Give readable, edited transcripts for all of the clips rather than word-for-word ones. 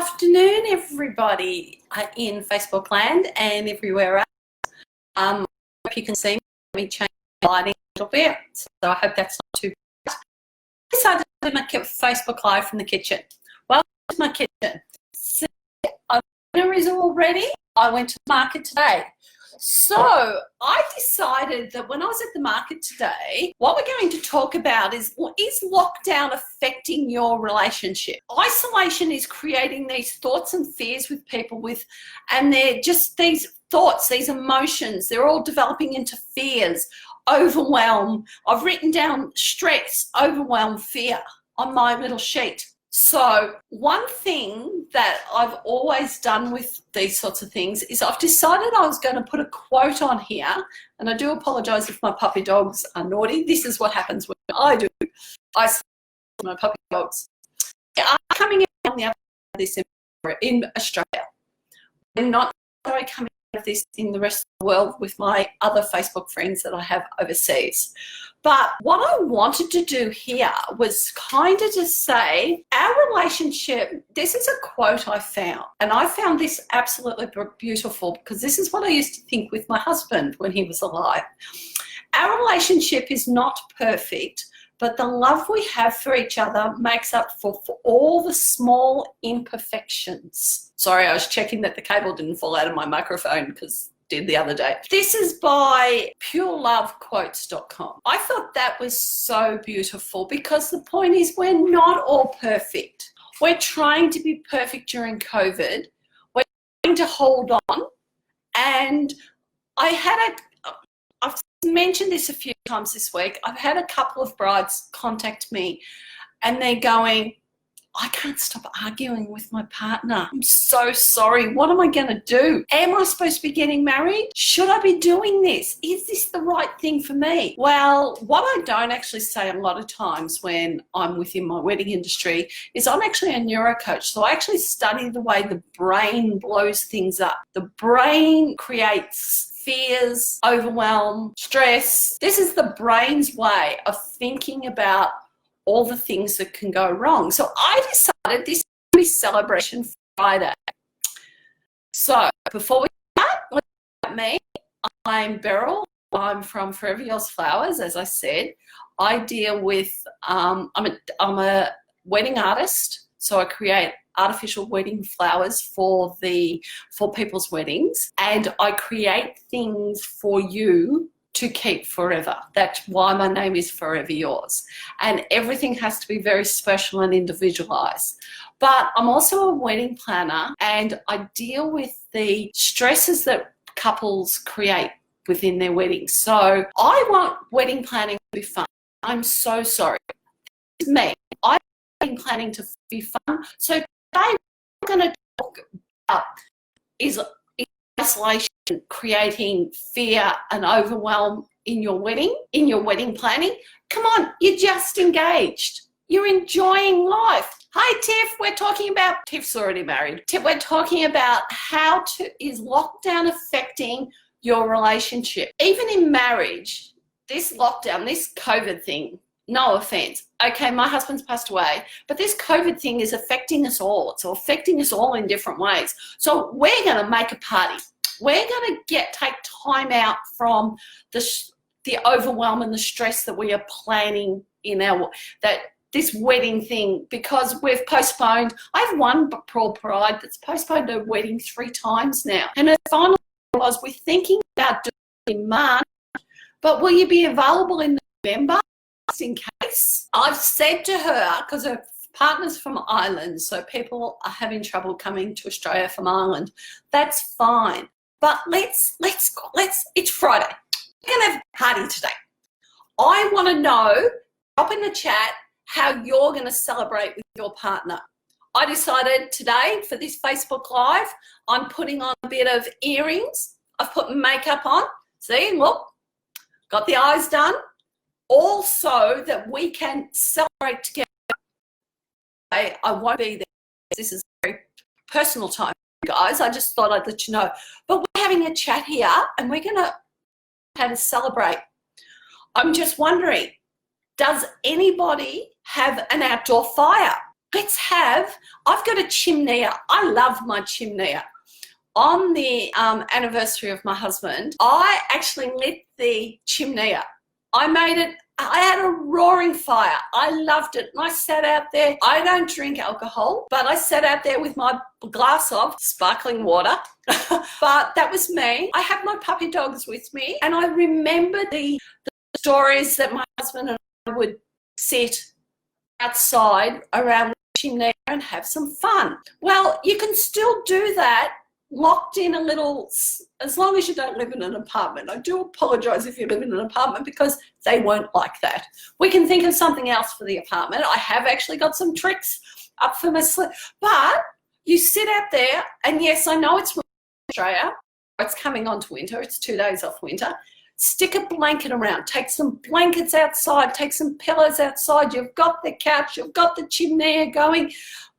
afternoon, everybody in Facebook land and everywhere else. I hope you can see me. Let me change the lighting a little bit, so I hope that's not too bad. I decided to do my Facebook Live from the kitchen. Welcome to my kitchen. So, dinner is all ready. I went to the market today. So I decided that when I was at the market today, what we're going to talk about is lockdown affecting your relationship? Isolation is creating these thoughts and fears with people and they're just these thoughts, these emotions, they're all developing into fears, overwhelm. I've written down stress, overwhelm, fear on my little sheet. So one thing that I've always done with these sorts of things is I've decided I was going to put a quote on here, and I do apologise if my puppy dogs are naughty. This is what happens when I do. I see my puppy dogs. They are coming out on the other side of this in Australia. They're not coming out of this in the rest of the world with my other Facebook friends that I have overseas. But what I wanted to do here was kind of to say our relationship, this is a quote I found, and I found this absolutely beautiful because this is what I used to think with my husband when he was alive. Our relationship is not perfect, but the love we have for each other makes up for all the small imperfections. Sorry, I was checking that the cable didn't fall out of my microphone because did the other day. This is by purelovequotes.com. I thought that was so beautiful because the point is we're not all perfect. We're trying to be perfect during COVID. We're trying to hold on. And I've mentioned this a few times this week. I've had a couple of brides contact me and they're going, I can't stop arguing with my partner. I'm so sorry. What am I going to do? Am I supposed to be getting married? Should I be doing this? Is this the right thing for me? Well, what I don't actually say a lot of times when I'm within my wedding industry is I'm actually a neurocoach. So I actually study the way the brain blows things up. The brain creates fears, overwhelm, stress. This is the brain's way of thinking about all the things that can go wrong. So I decided this would be Celebration Friday. So before we start, what's about me? I'm Beryl. I'm from Forever Yours Flowers, as I said. I deal with, I'm a wedding artist, so I create artificial wedding flowers for people's weddings, and I create things for you to keep forever. That's why my name is Forever Yours. And everything has to be very special and individualized. But I'm also a wedding planner and I deal with the stresses that couples create within their weddings. So I want wedding planning to be fun. I'm so sorry. It's me. I want wedding planning to be fun. So today we're going to talk about is isolation creating fear and overwhelm in your wedding planning. Come on, you're just engaged. You're enjoying life. Hi, Tiff. We're talking about, Tiff's already married. We're talking about is lockdown affecting your relationship? Even in marriage, this lockdown, this COVID thing, no offense. Okay, my husband's passed away, but this COVID thing is affecting us all. It's affecting us all in different ways. So we're going to make a party. We're going to take time out from the overwhelm and the stress that we are planning in this wedding thing because we've postponed. I have one poor bride that's postponed her wedding 3 times now. And her final was, we're thinking about doing it in March, but will you be available in November just in case? I've said to her, because her partner's from Ireland, so people are having trouble coming to Australia from Ireland. That's fine. But let's, it's Friday. We're going to have a party today. I want to know, drop in the chat, how you're going to celebrate with your partner. I decided today for this Facebook Live, I'm putting on a bit of earrings. I've put makeup on. See, look, got the eyes done. Also that we can celebrate together. I won't be there. This is a very personal time. Guys, I just thought I'd let you know. But we're having a chat here and we're going to how to celebrate. I'm just wondering, does anybody have an outdoor fire? I've got a chimney. I love my chimney. On the anniversary of my husband, I actually lit the chimney. I had a roaring fire. I loved it. And I sat out there. I don't drink alcohol, but I sat out there with my glass of sparkling water. But that was me. I had my puppy dogs with me. And I remember the stories that my husband and I would sit outside around the chimney and have some fun. Well, you can still do that locked in a little, as long as you don't live in an apartment. I do apologise if you live in an apartment because they won't like that. We can think of something else for the apartment. I have actually got some tricks up for my sleeve. But you sit out there, and yes, I know it's Australia. It's coming on to winter. It's 2 days off winter. Stick a blanket around. Take some blankets outside. Take some pillows outside. You've got the couch. You've got the chimney going.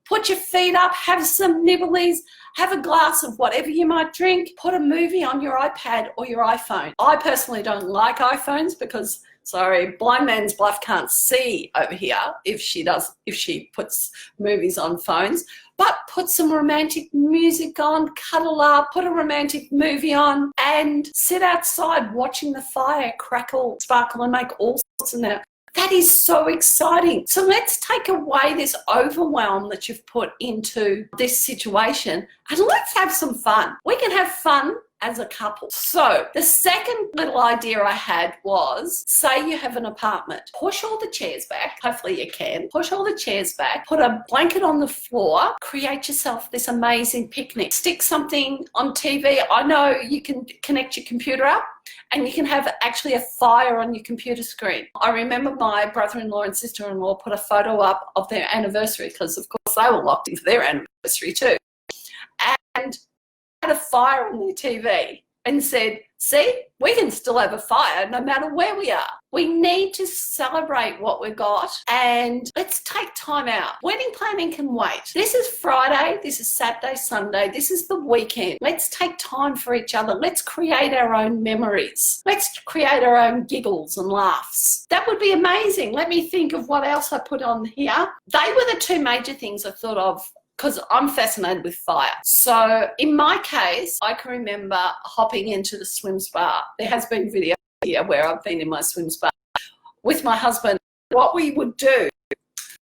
Put your feet up. Have some nibblies. Have a glass of whatever you might drink. Put a movie on your iPad or your iPhone. I personally don't like iPhones because, sorry, blind man's bluff can't see over here if she puts movies on phones. But put some romantic music on, cuddle up, put a romantic movie on, and sit outside watching the fire crackle, sparkle, and make all sorts of noise. That is so exciting. So let's take away this overwhelm that you've put into this situation and let's have some fun. We can have fun as a couple. So the second little idea I had was, say you have an apartment, push all the chairs back. Hopefully you can. Push all the chairs back, put a blanket on the floor, create yourself this amazing picnic. Stick something on TV. I know you can connect your computer up and you can have actually a fire on your computer screen. I remember my brother-in-law and sister-in-law put a photo up of their anniversary because, of course, they were locked in for their anniversary too. And had a fire on their TV and said, see, we can still have a fire no matter where we are. We need to celebrate what we've got and let's take time out. Wedding planning can wait. This is Friday, this is Saturday, Sunday, this is the weekend. Let's take time for each other. Let's create our own memories. Let's create our own giggles and laughs. That would be amazing. Let me think of what else I put on here. They were the two major things I thought of because I'm fascinated with fire. So in my case, I can remember hopping into the swim spa. There has been video here where I've been in my swim spa with my husband. What we would do,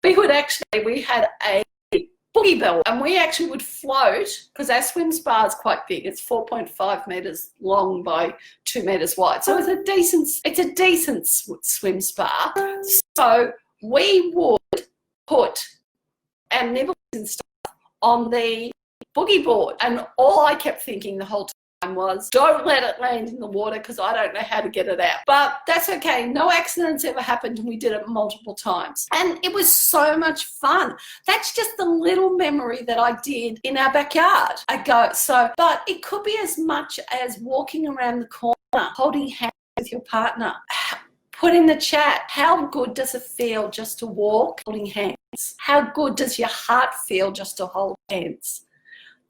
we had a boogie board and we actually would float because our swim spa is quite big. It's 4.5 metres long by 2 metres wide. So it's a decent swim spa. So we would put our nibbles and stuff on the boogie board. And all I kept thinking the whole time was, don't let it land in the water because I don't know how to get it out. But that's okay. No accidents ever happened and we did it multiple times. And it was so much fun. That's just the little memory that I did in our backyard. But it could be as much as walking around the corner, holding hands with your partner. Put in the chat, how good does it feel just to walk holding hands? How good does your heart feel just to hold hands?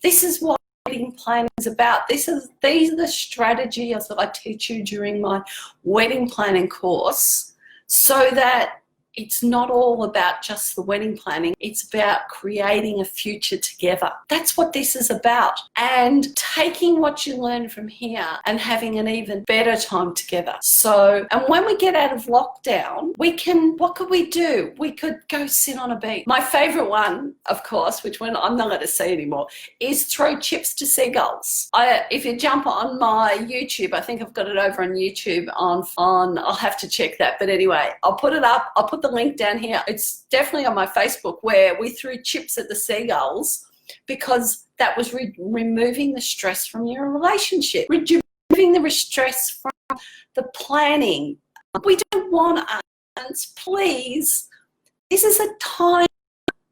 This is what wedding planning is about. These are the strategies that I teach you during my wedding planning course so that it's not all about just the wedding planning. It's about creating a future together. That's what this is about. And taking what you learn from here and having an even better time together. And when we get out of lockdown, what could we do? We could go sit on a beach. My favorite one, of course, which one I'm not going to say anymore, is throw chips to seagulls. If you jump on my YouTube, I think I've got it over on YouTube I'll have to check that. But anyway, I'll put it up. I'll put the link down here. It's definitely on my Facebook where we threw chips at the seagulls because that was removing the stress from your relationship, removing the stress from the planning. We don't want arguments, please. This is a time.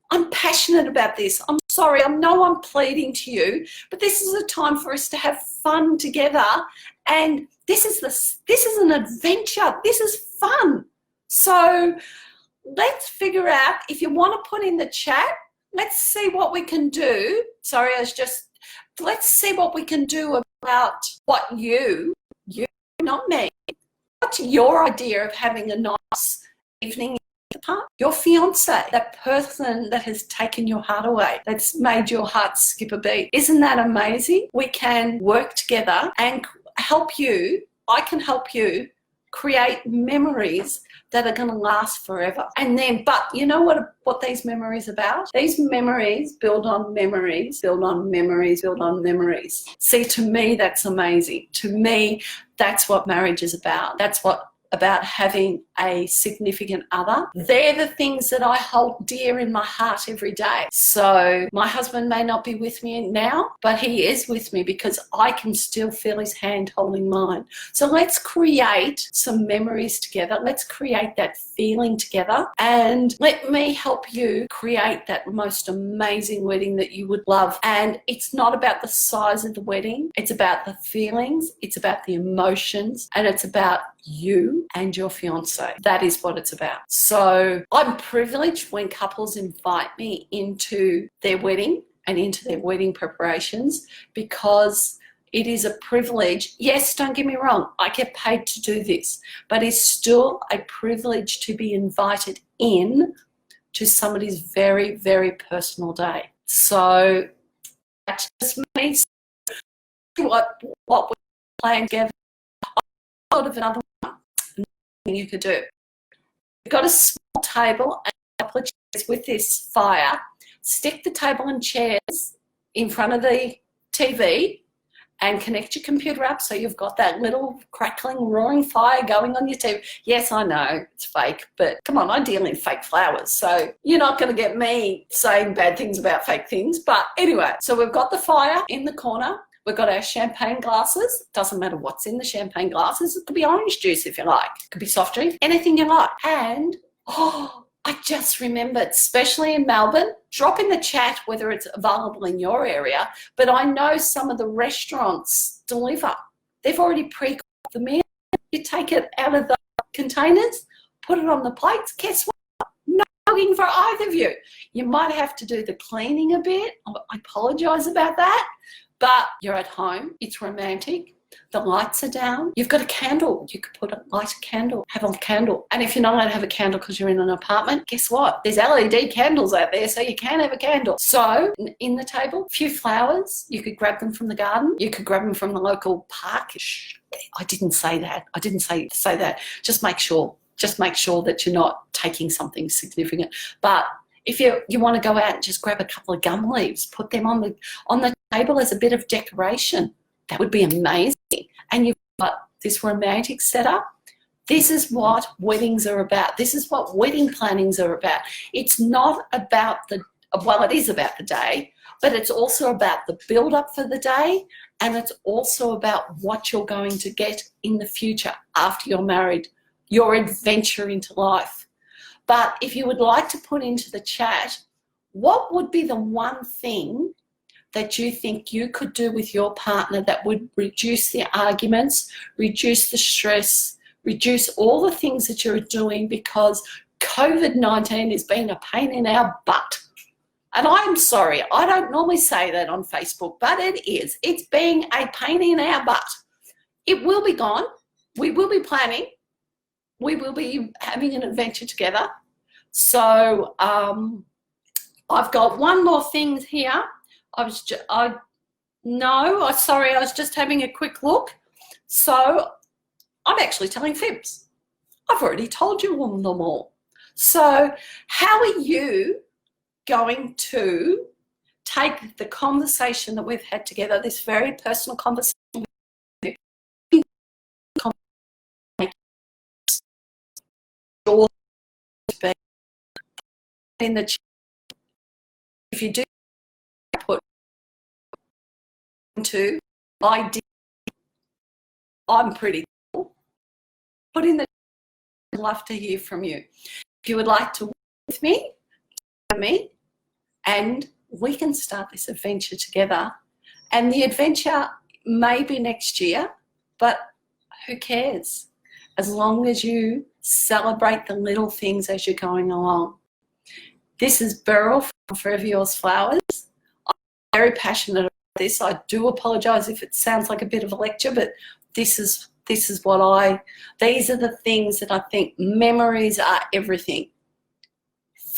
I'm passionate about this. I'm sorry. I know I'm pleading to you, but this is a time for us to have fun together. And this is an adventure. This is fun. So let's figure out, if you want to put in the chat, let's see what we can do. Let's see what we can do about what you, not me, what's your idea of having a nice evening partner, your fiance, that person that has taken your heart away, that's made your heart skip a beat. Isn't that amazing? We can work together and help you. I can help you create memories that are going to last forever. And then, but you know what these memories are about? These memories build on memories, build on memories, build on memories. See, to me, that's amazing. To me, that's what marriage is about. That's what about having a significant other. They're the things that I hold dear in my heart every day. So my husband may not be with me now, but he is with me because I can still feel his hand holding mine. So let's create some memories together. Let's create that feeling together, and let me help you create that most amazing wedding that you would love. And it's not about the size of the wedding. It's about the feelings. It's about the emotions, and it's about you and your fiance. That is what it's about. So I'm privileged when couples invite me into their wedding and into their wedding preparations, because it is a privilege. Yes, don't get me wrong, I get paid to do this, but it's still a privilege to be invited in to somebody's very, very personal day. So that just means what we're playing together. I thought of another thing you could do. You've got a small table and a couple of chairs with this fire. Stick the table and chairs in front of the TV and connect your computer up so you've got that little crackling, roaring fire going on your TV. Yes, I know, it's fake, but come on, I deal in fake flowers, so you're not going to get me saying bad things about fake things. But anyway, so we've got the fire in the corner. We've got our champagne glasses. Doesn't matter what's in the champagne glasses. It could be orange juice if you like. It could be soft drink, anything you like. And, I just remembered, especially in Melbourne, drop in the chat whether it's available in your area, but I know some of the restaurants deliver. They've already pre-cooked the meal. You take it out of the containers, put it on the plates. Guess what? No cooking for either of you. You might have to do the cleaning a bit. I apologise about that. But you're at home, it's romantic, the lights are down, you've got a candle, you could light a candle, have a candle. And if you're not allowed to have a candle because you're in an apartment, guess what? There's LED candles out there, so you can have a candle. So in the table, a few flowers, you could grab them from the garden, you could grab them from the local park. Shh, I didn't say that. I didn't say that. Just make sure that you're not taking something significant. But if you want to go out and just grab a couple of gum leaves, put them on the table as a bit of decoration, that would be amazing. And you've got this romantic setup. This is what weddings are about. This is what wedding plannings are about. It's not about it is about the day, but it's also about the build-up for the day, and it's also about what you're going to get in the future after you're married, your adventure into life. But if you would like to put into the chat, what would be the one thing that you think you could do with your partner that would reduce the arguments, reduce the stress, reduce all the things that you're doing, because COVID-19 has been a pain in our butt. And I'm sorry, I don't normally say that on Facebook, but it is. It's being a pain in our butt. It will be gone. We will be planning. We will be having an adventure together. So I've got one more thing here. I was just having a quick look. So I'm actually telling fibs. I've already told you them all. So how are you going to take the conversation that we've had together, this very personal conversation, in the chat? If you do put into I'm pretty cool, put in the chat. I'd love to hear from you. If you would like to work with me, and we can start this adventure together. And the adventure may be next year, but who cares? As long as you celebrate the little things as you're going along. This is Beryl from Forever Yours Flowers. I'm very passionate about this. I do apologise if it sounds like a bit of a lecture, but these are the things that I think memories are everything.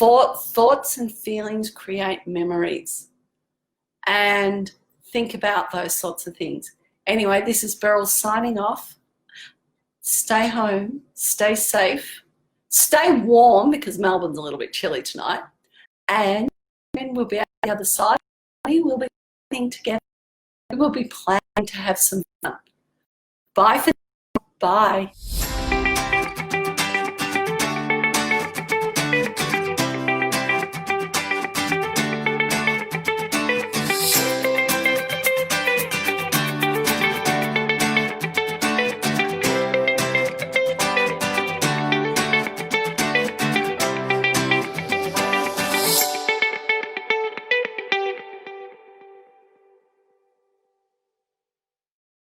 Thoughts and feelings create memories. And think about those sorts of things. Anyway, this is Beryl signing off. Stay home, stay safe, stay warm because Melbourne's a little bit chilly tonight. And then we'll be at the other side. We will be playing together. We will be planning to have some fun. Bye for now. Bye.